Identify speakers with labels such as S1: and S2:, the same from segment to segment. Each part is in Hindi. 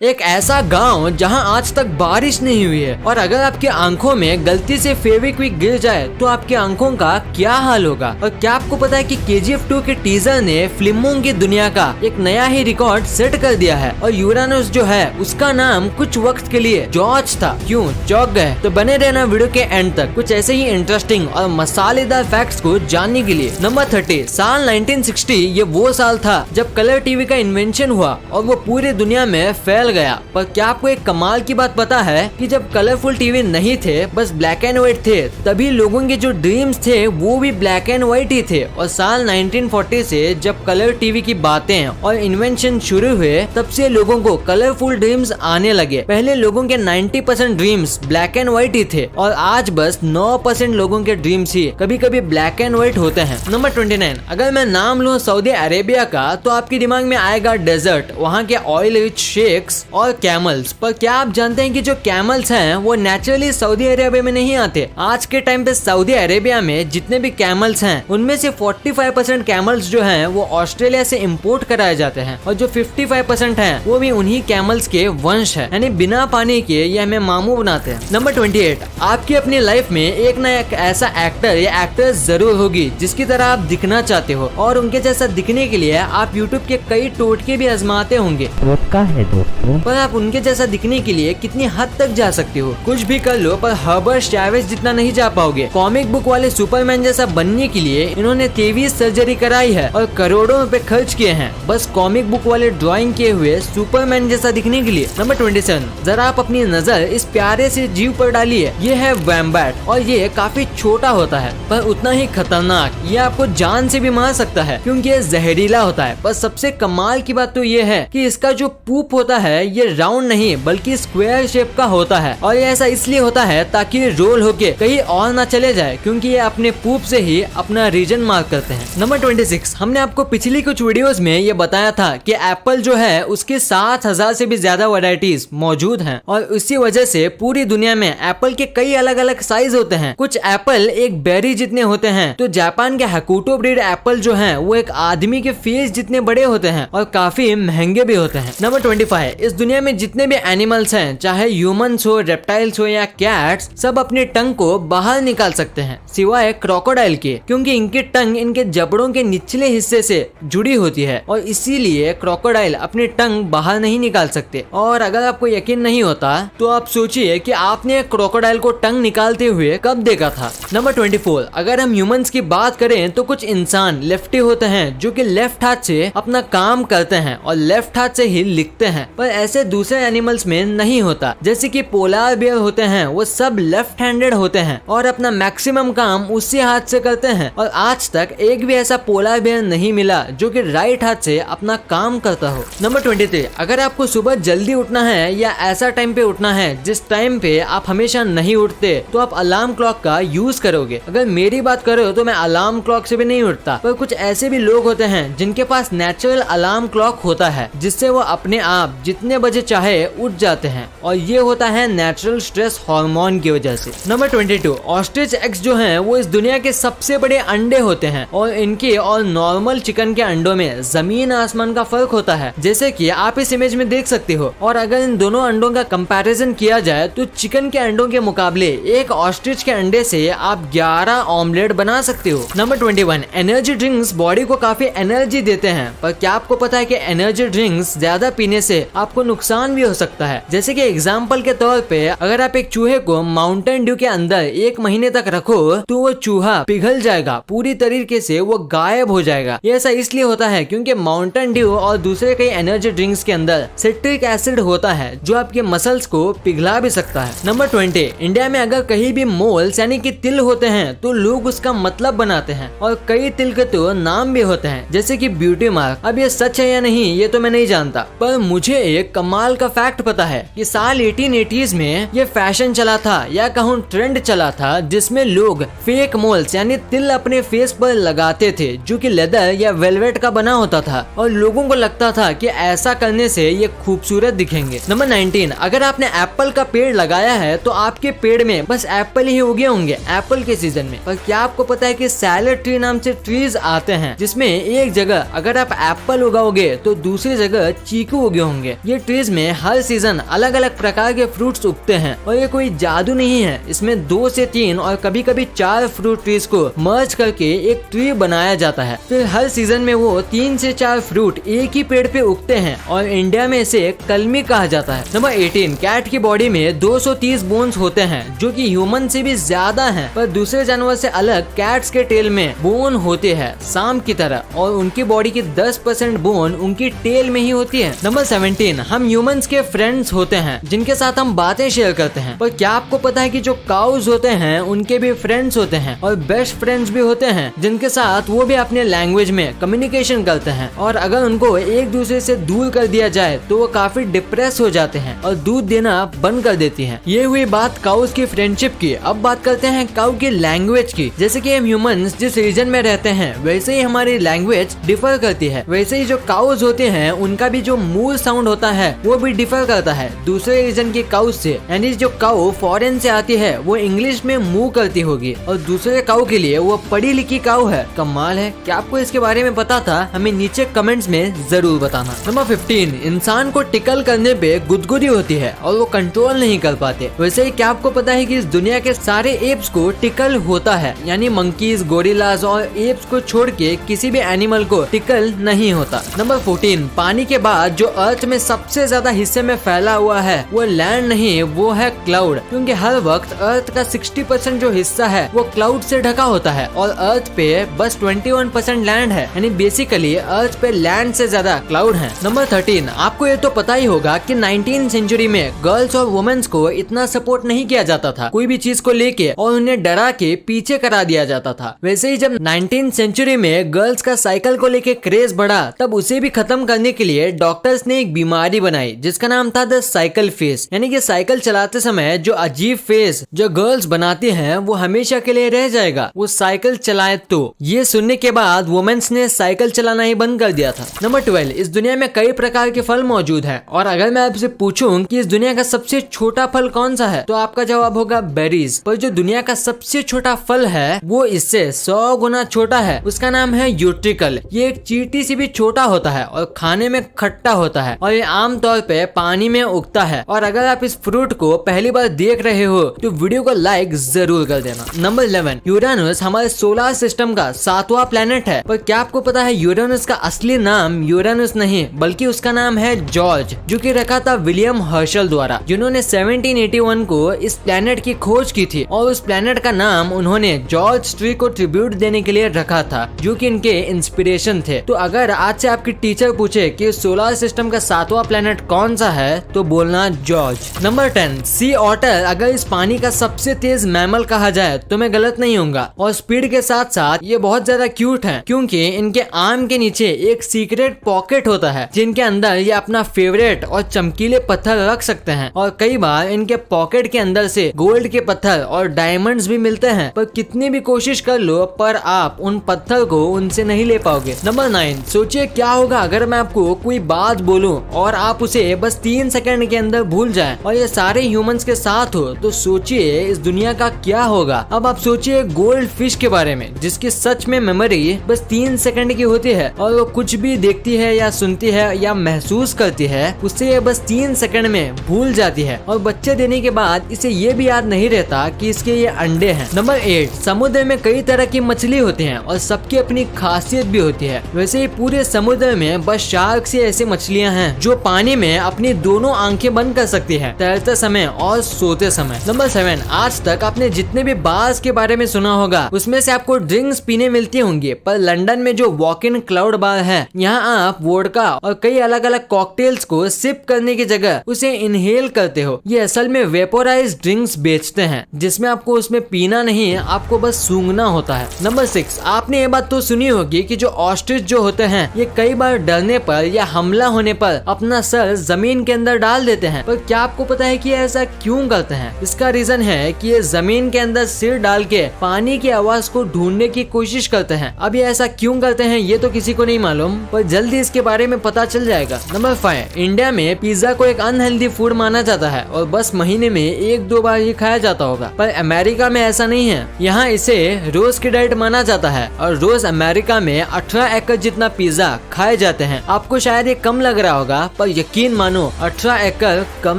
S1: एक ऐसा गांव जहां आज तक बारिश नहीं हुई है और अगर आपकी आंखों में गलती से फेविक्विक गिर जाए तो आपकी आंखों का क्या हाल होगा। और क्या आपको पता है कि KGF 2 के टीजर ने फिल्मों की दुनिया का एक नया ही रिकॉर्ड सेट कर दिया है और यूरानस जो है उसका नाम कुछ वक्त के लिए जॉर्ज था। क्यों चौंक गए? तो बने रहना वीडियो के एंड तक कुछ ऐसे ही इंटरेस्टिंग और मसालेदार फैक्ट्स को जानने के लिए। नंबर 30, साल 1960 ये वो साल था जब कलर टीवी का इन्वेंशन हुआ और वो पूरी दुनिया में फैल गया। पर क्या आपको एक कमाल की बात पता है कि जब कलरफुल टीवी नहीं थे, बस ब्लैक एंड व्हाइट थे, तभी लोगों के जो ड्रीम्स थे वो भी ब्लैक एंड व्हाइट ही थे। और साल 1940 से जब कलर टीवी की बातें और इन्वेंशन शुरू हुए तब से लोगों को कलरफुल ड्रीम्स आने लगे। पहले लोगों के 90% ड्रीम्स ब्लैक एंड व्हाइट ही थे और आज बस 9% लोगों के ड्रीम्स ही कभी कभी ब्लैक एंड व्हाइट होते हैं। नंबर 29, अगर मैं नाम लूँ सऊदी अरेबिया का तो आपके दिमाग में आएगा डेजर्ट, वहाँ के ऑयल रिच शेक्स और कैमल्स। पर क्या आप जानते हैं कि जो कैमल्स हैं वो नेचुरली सऊदी अरेबिया में नहीं आते। आज के टाइम पे सऊदी अरेबिया में जितने भी कैमल्स हैं उनमें से 45% कैमल्स जो हैं वो ऑस्ट्रेलिया से इंपोर्ट कराए जाते हैं और जो 55% हैं वो भी उन्हीं कैमल्स के वंश है, यानी बिना पानी के ये हमें मामू बनाते हैं। नंबर 28, आपकी अपनी लाइफ में एक ना एक ऐसा एक्टर या एक्ट्रेस जरूर होगी जिसकी तरह आप दिखना चाहते हो और उनके जैसा दिखने के लिए आप यूट्यूब के कई टोटके भी आजमाते होंगे।
S2: है दोस्तों,
S1: पर आप उनके जैसा दिखने के लिए कितनी हद तक जा सकते हो? कुछ भी कर लो पर हर्बर्ट चैवेज जितना नहीं जा पाओगे। कॉमिक बुक वाले सुपरमैन जैसा बनने के लिए इन्होंने 23 सर्जरी कराई है और करोड़ों रुपए खर्च किए हैं बस कॉमिक बुक वाले ड्राइंग किए हुए सुपरमैन जैसा दिखने के लिए। नंबर 27, जरा आप अपनी नजर इस प्यारे से जीव पर डालिए। ये है वैम्बैट और ये काफी छोटा होता है पर उतना ही खतरनाक। ये आपको जान से भी मार सकता है क्योंकि ये जहरीला होता है। पर सबसे कमाल की बात तो ये है कि इसका जो पूप होता है ये राउंड नहीं बल्कि स्क्वायर शेप का होता है और ये ऐसा इसलिए होता है ताकि रोल होके कहीं और ना चले जाए क्योंकि ये अपने पूप से ही अपना रीजन मार्क करते हैं। नंबर 26, हमने आपको पिछली कुछ वीडियोस में ये बताया था कि एप्पल जो है उसके 7000 से भी ज्यादा वैरायटीज मौजूद हैं और इसी वजह से पूरी दुनिया में एप्पल के कई अलग अलग साइज होते हैं। कुछ एप्पल एक बेरी जितने होते हैं तो जापान के हकुटो ब्रीड एप्पल जो है वो एक आदमी के फेस जितने बड़े होते हैं और काफी महंगे भी होते हैं। नंबर 25, इस दुनिया में जितने भी एनिमल्स हैं चाहे ह्यूमंस हो, रेप्टाइल्स हो या कैट्स, सब अपने टंग को बाहर निकाल सकते हैं सिवाय क्रोकोडाइल के क्योंकि इनकी टंग इनके जबड़ों के निचले हिस्से से जुड़ी होती है और इसीलिए क्रोकोडाइल अपनी टंग बाहर नहीं निकाल सकते। और अगर आपको यकीन नहीं होता तो आप सोचिए कि आपने क्रोकोडाइल को टंग निकालते हुए कब देखा था। नंबर 24, अगर हम ह्यूमंस की बात करें तो कुछ इंसान लेफ्टी होते हैं जो कि लेफ्ट हाथ से अपना काम करते हैं और लेफ्ट हाथ से ही लिखते हैं। पर ऐसे दूसरे एनिमल्स में नहीं होता। जैसे कि पोलार बियर होते हैं वो सब लेफ्ट हैंडेड होते हैं और अपना मैक्सिमम काम उसी हाथ से करते हैं और आज तक एक भी ऐसा पोलार बियर नहीं मिला जो कि राइट हाथ से अपना काम करता हो। नंबर 23, अगर आपको सुबह जल्दी उठना है या ऐसा टाइम पे उठना है जिस टाइम पे आप हमेशा नहीं उठते तो आप अलार्म क्लॉक का यूज करोगे। अगर मेरी बात करो तो मैं अलार्म क्लॉक से भी नहीं उठता, पर कुछ ऐसे भी लोग होते हैं जिनके पास नेचुरल अलार्म क्लॉक होता है जिससे वो अपने आप जितने बजे चाहे उठ जाते हैं और ये होता है नेचुरल स्ट्रेस हार्मोन की वजह से। नंबर 22, ऑस्ट्रिच एग्स जो हैं वो इस दुनिया के सबसे बड़े अंडे होते हैं और इनके और नॉर्मल चिकन के अंडों में जमीन आसमान का फर्क होता है जैसे कि आप इस इमेज में देख सकते हो। और अगर इन दोनों अंडों का कंपैरिजन किया जाए तो चिकन के अंडों के मुकाबले एक ऑस्ट्रिच के अंडे से आप 11 ऑमलेट बना सकते हो। नंबर 21, एनर्जी ड्रिंक्स बॉडी को काफी एनर्जी देते हैं पर क्या आपको पता है कि एनर्जी ड्रिंक्स ज्यादा पीने से आपको नुकसान भी हो सकता है। जैसे कि एग्जांपल के तौर पे अगर आप एक चूहे को माउंटेन ड्यू के अंदर 1 महीने तक रखो तो वो चूहा पिघल जाएगा, पूरी तरीके से वो गायब हो जाएगा। ये ऐसा इसलिए होता है क्योंकि माउंटेन ड्यू और दूसरे कई एनर्जी ड्रिंक्स के अंदर सिट्रिक एसिड होता है जो आपके मसल्स को पिघला भी सकता है। नंबर 20, इंडिया में अगर कहीं भी मोल्स यानी कि तिल होते हैं तो लोग उसका मतलब बनाते हैं और कई तिल के तो नाम भी होते हैं जैसे कि ब्यूटी मार्क। अब ये सच है या नहीं ये तो मैं नहीं जानता, पर मुझे एक कमाल का फैक्ट पता है कि साल 1880s में ये फैशन चला था या कहूँ ट्रेंड चला था जिसमें लोग फेक मोल्स यानी तिल अपने फेस पर लगाते थे जो कि लेदर या वेलवेट का बना होता था और लोगों को लगता था कि ऐसा करने से ये खूबसूरत दिखेंगे। नंबर 19, अगर आपने एप्पल का पेड़ लगाया है तो आपके पेड़ में बस एप्पल ही उगे होंगे एप्पल के सीजन में। पर क्या आपको पता है कि सैलेड ट्री नाम से ट्रीज आते हैं जिसमें एक जगह अगर आप एप्पल उगाओगे तो दूसरी जगह चीकू उगे होंगे। ये ट्रीज में हर सीजन अलग अलग प्रकार के फ्रूट्स उगते हैं और ये कोई जादू नहीं है। इसमें 2 से 3 और कभी कभी 4 फ्रूट ट्रीज को मर्ज करके एक ट्री बनाया जाता है। फिर हर सीजन में वो 3 से 4 फ्रूट एक ही पेड़ पे उगते हैं और इंडिया में इसे कलमी कहा जाता है। नंबर 18, कैट की बॉडी में 230 बोन्स होते हैं जो कि ह्यूमन से भी ज्यादा हैं, पर दूसरे जानवर से अलग कैट्स के टेल में बोन होते हैं सांप की तरह और उनकी बॉडी की 10% बोन उनकी टेल में ही होती है। नंबर 17, हम ह्यूमंस के फ्रेंड्स होते हैं जिनके साथ हम बातें शेयर करते हैं, पर क्या आपको पता है कि जो काउज होते हैं उनके भी फ्रेंड्स होते हैं और बेस्ट फ्रेंड्स भी होते हैं जिनके साथ वो भी अपने लैंग्वेज में कम्युनिकेशन करते हैं और अगर उनको एक दूसरे से दूर कर दिया जाए तो वो काफी डिप्रेस हो जाते हैं और दूध देना बंद कर देती हैं। ये हुई बात काउज की फ्रेंडशिप की। अब बात करते हैं काउ की लैंग्वेज की। जैसे कि हम ह्यूमंस जिस रीजन में रहते हैं वैसे ही हमारी लैंग्वेज डिफर करती है, वैसे ही जो काउज होते हैं उनका भी जो मूल साउंड होता है वो भी डिफर करता है दूसरे रीजन के काउ से। यानी जो काउ फॉरेन से आती है वो इंग्लिश में मूव करती होगी और दूसरे काउ के लिए वो पढ़ी लिखी काउ है। कमाल है। क्या आपको इसके बारे में पता था? हमें नीचे कमेंट्स में जरूर बताना। नंबर 15, इंसान को टिकल करने पे गुदगुदी होती है और वो कंट्रोल नहीं कर पाते। वैसे ही क्या आपको पता है कि इस दुनिया के सारे एप्स को टिकल होता है, यानी मंकीज, गोरिल्लाज और एप्स को छोड़ के किसी भी एनिमल को टिकल नहीं होता। नंबर 14, पानी के बाद जो अर्थ में सबसे ज्यादा हिस्से में फैला हुआ है वो लैंड नहीं, वो है क्लाउड, क्योंकि हर वक्त अर्थ का 60% जो हिस्सा है वो क्लाउड से ढका होता है और अर्थ पे बस 21% लैंड है, यानी बेसिकली अर्थ पे लैंड से ज्यादा क्लाउड है। नंबर 13, आपको ये तो पता ही होगा कि 19वीं सेंचुरी में गर्ल्स और वुमेन्स को इतना सपोर्ट नहीं किया जाता था कोई भी चीज को लेके और उन्हें डरा के पीछे करा दिया जाता था। वैसे ही जब 19वीं सेंचुरी में गर्ल्स का साइकिल को लेके क्रेज बढ़ा तब उसे भी खत्म करने के लिए डॉक्टर्स ने एक बीमारी बनाई जिसका नाम था द साइकिल फेस, यानी कि साइकिल चलाते समय जो अजीब फेस जो गर्ल्स बनाती हैं वो हमेशा के लिए रह जाएगा वो साइकिल चलाए तो। ये सुनने के बाद वुमेन्स ने साइकिल चलाना ही बंद कर दिया था। नंबर 12, इस दुनिया में कई प्रकार के फल मौजूद हैं और अगर मैं आपसे पूछूं कि इस दुनिया का सबसे छोटा फल कौन सा है तो आपका जवाब होगा बेरीज। पर जो दुनिया का सबसे छोटा फल है वो इससे 100 गुना छोटा है, उसका नाम है यूट्रिकल। ये एक चींटी से भी छोटा होता है और खाने में खट्टा होता है और ये आमतौर पे पानी में उगता है। और अगर आप इस फ्रूट को पहली बार देख रहे हो तो वीडियो को लाइक जरूर कर देना। नंबर 11, यूरेनस हमारे सोलर सिस्टम का 7वां प्लेनेट है, पर क्या आपको पता है यूरेनस का असली नाम यूरेनस नहीं बल्कि उसका नाम है जॉर्ज, जो कि रखा था विलियम हर्शल द्वारा, जिन्होंने 1781 को इस प्लेनेट की खोज की थी और उस प्लेनेट का नाम उन्होंने जॉर्ज ट्री को ट्रिब्यूट देने के लिए रखा था जो कि इनके इंस्पिरेशन थे। तो अगर आज से आपकी टीचर पूछे कि सोलर सिस्टम का 7वां प्लेनेट कौन सा है तो बोलना जॉर्ज। नंबर 10, सी ऑटर अगर इस पानी का सबसे तेज मैमल कहा जाए तो मैं गलत नहीं होऊंगा और स्पीड के साथ साथ ये बहुत ज्यादा क्यूट है क्योंकि इनके आर्म के नीचे एक सीक्रेट पॉकेट होता है जिनके अंदर ये अपना फेवरेट और चमकीले पत्थर रख सकते हैं और कई बार इनके पॉकेट के अंदर से गोल्ड के पत्थर और डायमंड्स भी मिलते हैं, पर कितनी भी कोशिश कर लो पर आप उन पत्थर को उनसे नहीं ले पाओगे। नंबर 9, सोचिए क्या होगा अगर मैं आपको कोई बात बोलूं और आप उसे बस 3 सेकंड के अंदर भूल जाएं और ये सारे ह्यूमंस के साथ हो तो सोचिए इस दुनिया का क्या होगा। अब आप सोचिए गोल्ड फिश के बारे में जिसकी सच में मेमोरी बस 3 सेकंड की होती है और वो कुछ भी देखती है या सुनती है या महसूस करती है उससे ये बस 3 सेकंड में भूल जाती है और बच्चे देने के बाद इसे ये भी याद नहीं रहता कि इसके ये अंडे हैं। नंबर 8, समुद्र में कई तरह की मछली होती हैं और सबकी अपनी खासियत भी होती है। वैसे ही पूरे समुद्र में बस शार्क से ऐसी मछलियां हैं जो पानी में अपनी दोनों आंखें बंद कर सकती है तैरते समय और सोते समय। नंबर 7, आज तक आपने जितने भी बार्स के बारे में सुना होगा उसमें से आपको ड्रिंक्स पीने मिलती होंगी, पर लंदन में जो वॉक इन क्लाउड बार है यहाँ आप वोडका और कई अलग अलग कॉकटेल्स को सिप करने की जगह उसे इनहेल करते हो। ये असल में वेपोराइज ड्रिंक्स बेचते हैं जिसमें आपको उसमें पीना नहीं आपको बस सूंघना होता है। नंबर 6, आपने ये बात तो सुनी होगी कि जो ऑस्ट्रिच जो होते हैं ये कई बार डरने पर या हमला होने पर अपना सर जमीन के अंदर डाल देते हैं, पर क्या आपको पता है कि ऐसा क्यों करते हैं? इसका रीजन है कि ये जमीन के अंदर सिर डाल के पानी की आवाज को ढूंढने की कोशिश करते हैं। अब ये ऐसा क्यों करते हैं ये तो किसी को नहीं मालूम, पर जल्दी इसके बारे में पता चल जाएगा। नंबर 5, इंडिया में पिज्जा को एक अनहेल्दी फूड माना जाता है और बस महीने में 1-2 बार ये खाया जाता होगा, पर अमेरिका में ऐसा नहीं है। यहाँ इसे रोज की डाइट माना जाता है और रोज अमेरिका में 18 एकड़ जितना पिज्जा खाए जाते हैं। आपको शायद ये कम लग रहा होगा पर यकीन मानो 18 एकड़ कम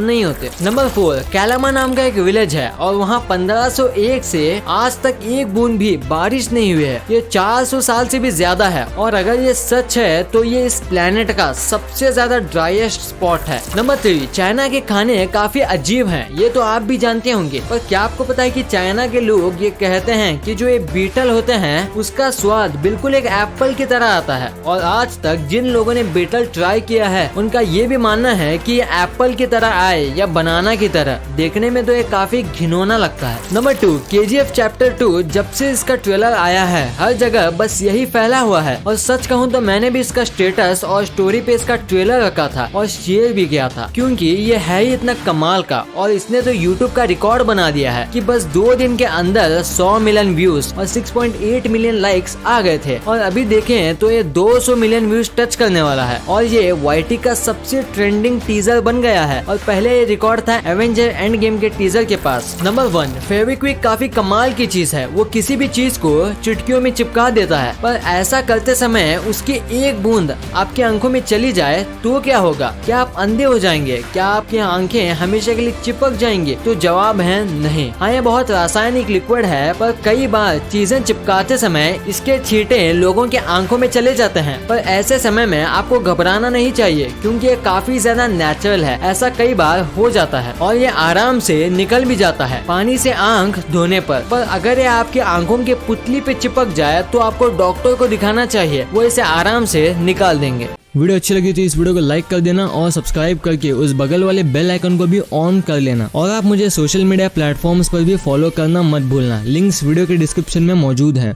S1: नहीं होते। नंबर 4, कैलामा नाम का एक विलेज है और वहाँ 1501 से आज तक एक बूंद भी बारिश नहीं हुई है। ये 400 साल से भी ज्यादा है और अगर ये सच है तो ये इस प्लेनेट का सबसे ज्यादा ड्राइएस्ट स्पॉट है। नंबर 3, चाइना के खाने काफी अजीब हैं, ये तो आप भी जानते होंगे, पर क्या आपको पता है कि चाइना के लोग ये कहते हैं कि जो ये बीटल होते हैं उसका स्वाद बिल्कुल एक एप्पल की तरह आता है। और आज तक जिन लोगों ने बीटल ट्राई किया है उनका ये भी मानना है कि ये एप्पल की तरह आए या बनाना की तरह। देखने में तो ये काफी घिनौना लगता है। नंबर 2, KGF चैप्टर 2 जब से इसका ट्रेलर आया है हर जगह बस यही फैला हुआ है और सच कहूँ तो मैंने भी इसका स्टेटस और स्टोरी पे इसका ट्रेलर रखा था और शेयर भी किया था, क्योंकि ये है ही इतना कमाल का और इसने तो YouTube का रिकॉर्ड बना दिया है कि बस 2 दिन के अंदर 100 मिलियन व्यूज और 6.8 मिलियन लाइक्स आ गए थे और अभी देखें तो ये 200 मिलियन व्यूज टच करने वाला है और ये YT का सबसे ट्रेंडिंग टीजर बन गया है और पहले ये रिकॉर्ड था एवेंजर एंड गेम के टीजर के पास। नंबर 1, फेविक्विक काफी कमाल की चीज है, वो किसी भी चीज को चुटकियों में चिपका देता है, पर ऐसा करते समय उसकी एक बूंद आपकी आंखों में चली जाए तो क्या होगा? क्या आप अंधे हो जाएंगे? क्या आपकी आंखें हमेशा के लिए चिपक जाएंगी? तो जवाब है नहीं। हाँ, ये बहुत रासायनिक लिक्विड है, पर कई बार चीजें चिपकाते समय इसके छींटे लोगों की आंखों में चले जाते हैं, पर ऐसे समय में आपको घबराना नहीं चाहिए क्योंकि ये काफी ज्यादा नेचुरल है। ऐसा कई बार हो जाता है और ये आराम से निकल भी जाता है पानी से आंख धोने पर अगर ये आपकी आंखों के पुतली पे चिपक जाए तो आपको डॉक्टर को दिखाना चाहिए, वो इसे आराम से निकाल देंगे। वीडियो अच्छी लगी तो इस वीडियो को लाइक कर देना और सब्सक्राइब करके उस बगल वाले बेल आइकन को भी ऑन कर लेना और आप मुझे सोशल मीडिया प्लेटफॉर्म्स पर भी फॉलो करना मत भूलना। लिंक्स वीडियो के डिस्क्रिप्शन में मौजूद हैं।